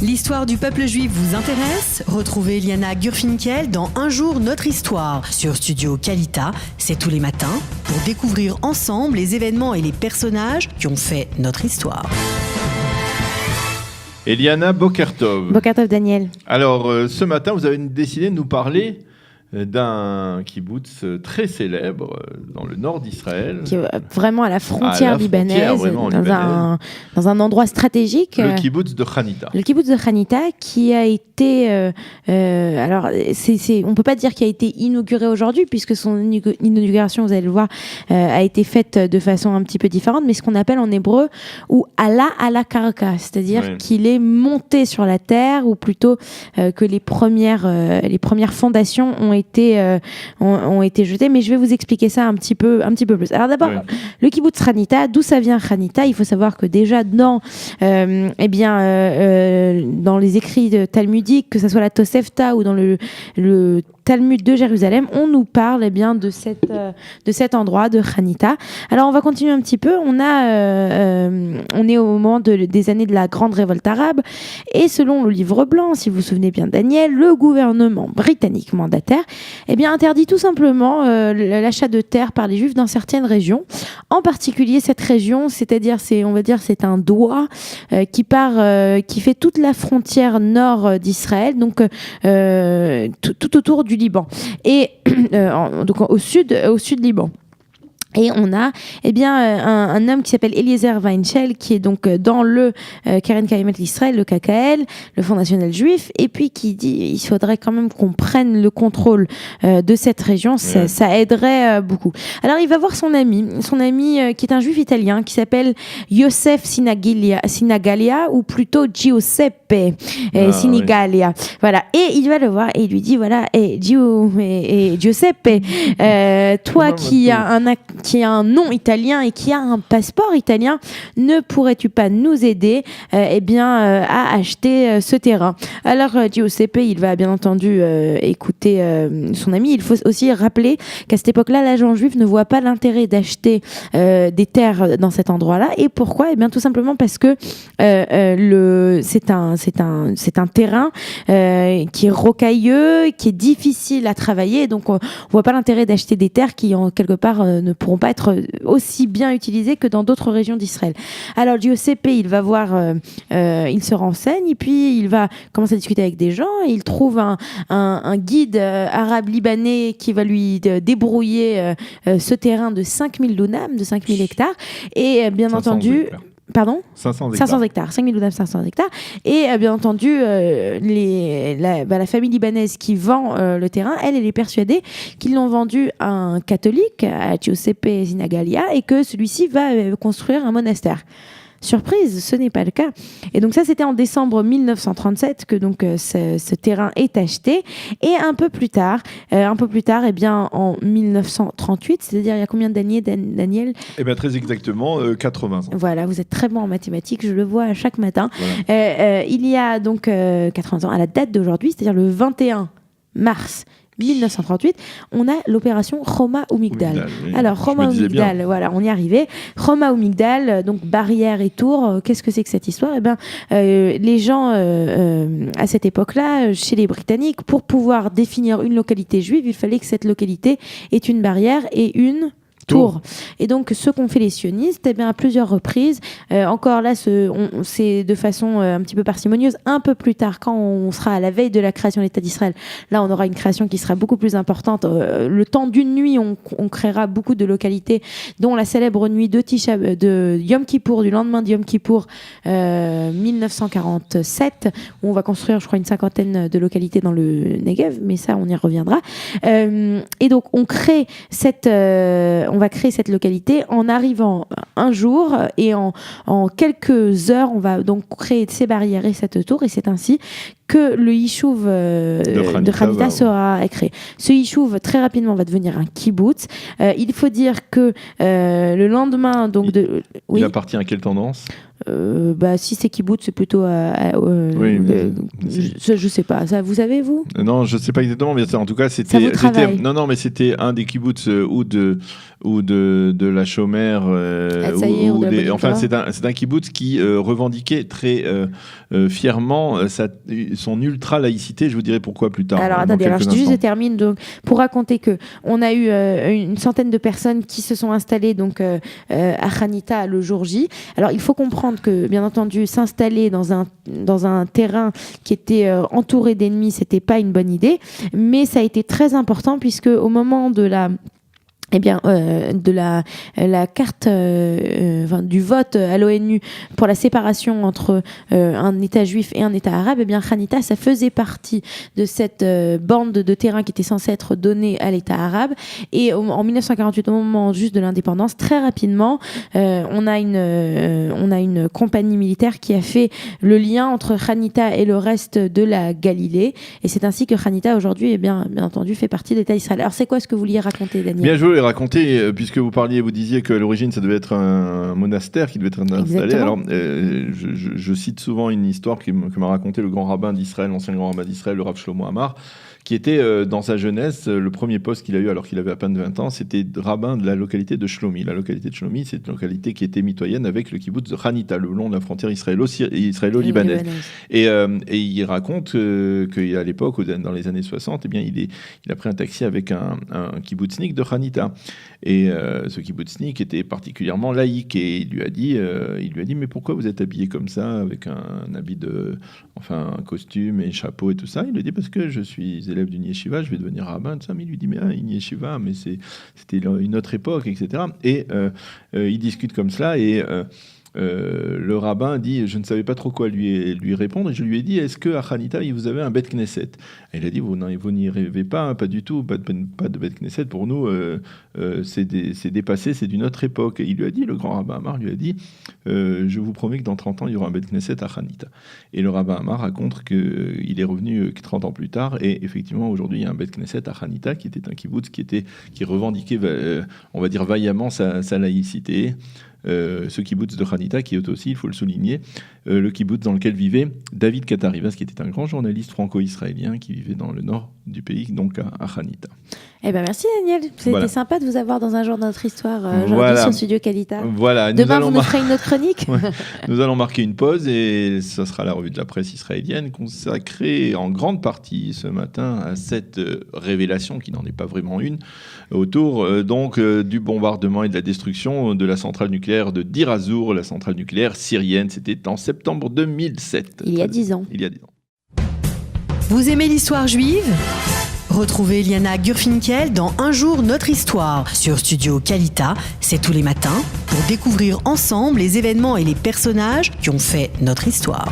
L'histoire du peuple juif vous intéresse ? Retrouvez Liana Gurfinkel dans Un jour notre histoire sur Studio Kalita. C'est tous les matins pour découvrir ensemble les événements et les personnages qui ont fait notre histoire. Eliana Bokertov. Bokertov Daniel. Alors, ce matin, vous avez décidé de nous parler d'un kibbutz très célèbre dans le nord d'Israël. Qui est vraiment à la frontière libanaise, dans un endroit stratégique. Le kibbutz de Hanita. Le kibbutz de Hanita qui a été... alors, on ne peut pas dire qu'il a été inauguré aujourd'hui, puisque son inauguration, vous allez le voir, a été faite de façon un petit peu différente, mais ce qu'on appelle en hébreu, ou ala karka, c'est-à-dire qu'il est monté sur la terre, ou plutôt que les premières fondations ont été jetées, mais je vais vous expliquer ça un petit peu plus. Alors d'abord, le kibbutz Hanita, d'où ça vient Hanita ? Il faut savoir que déjà dans les écrits talmudiques, que ce soit la Tosefta ou dans le Talmud de Jérusalem, on nous parle de cet endroit de Hanita. Alors on va continuer un petit peu. On est au moment des années de la grande révolte arabe, et selon le livre blanc, si vous vous souvenez bien de Daniel, le gouvernement britannique mandataire interdit tout simplement l'achat de terre par les Juifs dans certaines régions. En particulier cette région, c'est un doigt qui fait toute la frontière nord d'Israël, donc tout autour du Liban, et donc au sud Liban. Et on a un homme qui s'appelle Eliezer Weinshel, qui est donc dans le Keren Kayemet l'Israël, le KKL, le Fonds national juif, et puis qui dit il faudrait quand même qu'on prenne le contrôle de cette région, ça aiderait beaucoup. Alors il va voir son ami qui est un juif italien qui s'appelle Yosef Sinagalia, ou plutôt Giuseppe Sinigalia. Voilà, et il va le voir et il lui dit Giuseppe, toi qui a un nom italien et qui a un passeport italien, ne pourrais-tu pas nous aider à acheter ce terrain ? Alors Giuseppe, il va bien entendu écouter son ami. Il faut aussi rappeler qu'à cette époque-là, l'agent juif ne voit pas l'intérêt d'acheter des terres dans cet endroit-là. Et pourquoi ? Tout simplement parce que c'est un terrain qui est rocailleux, qui est difficile à travailler. Donc on voit pas l'intérêt d'acheter des terres qui en quelque part ne pourront pas être aussi bien utilisées que dans d'autres régions d'Israël. Alors Giuseppe, il va voir, il se renseigne, et puis il va commencer à discuter avec des gens, et il trouve un guide arabe libanais qui va lui débrouiller ce terrain de 5000 dunams, de 5000 hectares, et bien entendu... Hectares. Pardon ? 500 hectares, 5000 dunams, 500 hectares. Et bien entendu, la famille libanaise qui vend le terrain, elle est persuadée qu'ils l'ont vendu à un catholique, à Giuseppe Sinagalia, et que celui-ci va construire un monastère. Surprise, ce n'est pas le cas. Et donc ça, c'était en décembre 1937 que donc ce terrain est acheté. Et un peu plus tard, en 1938, c'est-à-dire il y a combien d'années, Daniel ? Très exactement, 80 ans. Voilà, vous êtes très bon en mathématiques, je le vois chaque matin. Voilà. Il y a donc 80 ans, à la date d'aujourd'hui, c'est-à-dire le 21 mars 1938, on a l'opération Choma Umigdal. Alors, Choma Umigdal, voilà, on y est arrivé. Choma Umigdal, donc barrière et tour, qu'est-ce que c'est que cette histoire ? Les gens, à cette époque-là, chez les Britanniques, pour pouvoir définir une localité juive, il fallait que cette localité ait une barrière et une tour. Et donc, ce qu'ont fait les sionistes, à plusieurs reprises, encore là, c'est de façon un petit peu parcimonieuse, un peu plus tard, quand on sera à la veille de la création de l'État d'Israël, là, on aura une création qui sera beaucoup plus importante. Le temps d'une nuit, on créera beaucoup de localités, dont la célèbre nuit de Yom Kippour, du lendemain de Yom Kippour 1947, où on va construire, je crois, une 50aine de localités dans le Negev, mais ça, on y reviendra. Et donc, on va créer cette localité en arrivant un jour, et en quelques heures, on va donc créer ces barrières et cette tour, et c'est ainsi que le Yishuv de Hanita sera créé. Ce Yishuv, très rapidement, va devenir un kibbutz. Il faut dire que le lendemain... Donc il appartient à quelle tendance ? Si c'est kibbutz, c'est plutôt je sais pas. Ça, vous savez, vous? Non, je sais pas exactement, mais en tout cas, Ça vous travaille. mais c'était un des kibbutz ou de la Chomère, enfin c'est un kibbutz qui revendiquait très fièrement son ultra laïcité. Je vous dirai pourquoi plus tard. Alors attendez, je termine donc pour raconter que on a eu une centaine de personnes qui se sont installées donc à Hanita le jour J. Alors il faut comprendre que bien entendu s'installer dans un terrain qui était entouré d'ennemis, c'était pas une bonne idée, mais ça a été très important puisque au moment de la carte du vote à l'ONU pour la séparation entre un État juif et un État arabe, Hanita, ça faisait partie de cette bande de terrain qui était censée être donnée à l'État arabe. Et en 1948, au moment juste de l'indépendance, très rapidement, on a une compagnie militaire qui a fait le lien entre Hanita et le reste de la Galilée. Et c'est ainsi que Hanita aujourd'hui, bien entendu, fait partie de l'État d'Israël. Alors c'est quoi ce que vous vouliez raconter, Daniel? Bien joué. Raconter, puisque vous disiez qu'à l'origine ça devait être un monastère qui devait être installé. Exactement. Alors je cite souvent une histoire que m'a raconté le grand rabbin d'Israël, l'ancien grand rabbin d'Israël, le Rav Shlomo Amar, qui était dans sa jeunesse, le premier poste qu'il a eu alors qu'il avait à peine 20 ans, c'était rabbin de la localité de Shlomi. La localité de Shlomi, c'est une localité qui était mitoyenne avec le kibbutz de Hanita, le long de la frontière israélo-libanaise. Et il raconte qu'à l'époque, dans les années 60, il a pris un taxi avec un kibbutznik de Hanita. Et ce kibbutznik était particulièrement laïque et il lui a dit mais pourquoi vous êtes habillé comme ça avec un habit un costume et chapeau et tout ça? Il lui dit parce que je suis élève d'une yeshiva, je vais devenir rabbin, tout ça. Mais il lui dit mais une yeshiva, mais c'était une autre époque, etc. Et ils discutent comme cela et le rabbin dit je ne savais pas trop quoi lui répondre et je lui ai dit est-ce que à Hanita vous avez un Bet Knesset? Et il a dit vous n'y rêvez pas, hein, pas du tout, pas de Bet Knesset pour nous, c'est dépassé, c'est d'une autre époque. Et il lui a dit, le grand rabbin Amar lui a dit je vous promets que dans 30 ans il y aura un Bet Knesset à Hanita. Et le rabbin Amar raconte qu'il est revenu 30 ans plus tard et effectivement aujourd'hui il y a un Bet Knesset à Hanita qui était un kibbutz qui revendiquait on va dire vaillamment sa laïcité. Ce kibbutz de Hanita qui est aussi, il faut le souligner, le kibbutz dans lequel vivait David Katarivas, qui était un grand journaliste franco-israélien qui vivait dans le nord du pays, donc à Hanita. Eh ben merci Daniel, c'était sympa de vous avoir dans un jour de notre histoire aujourd'hui sur Studio Kalita. Voilà, demain vous nous ferez une autre chronique. Nous allons marquer une pause et ce sera la revue de la presse israélienne consacrée en grande partie ce matin à cette révélation qui n'en est pas vraiment une autour du bombardement et de la destruction de la centrale nucléaire de Deir Hazour, la centrale nucléaire syrienne. C'était en septembre 2007. Il y a 10 ans. Vous aimez l'histoire juive ? Retrouvez Liana Gurfinkel dans Un jour notre histoire sur Studio Kalita, c'est tous les matins, pour découvrir ensemble les événements et les personnages qui ont fait notre histoire.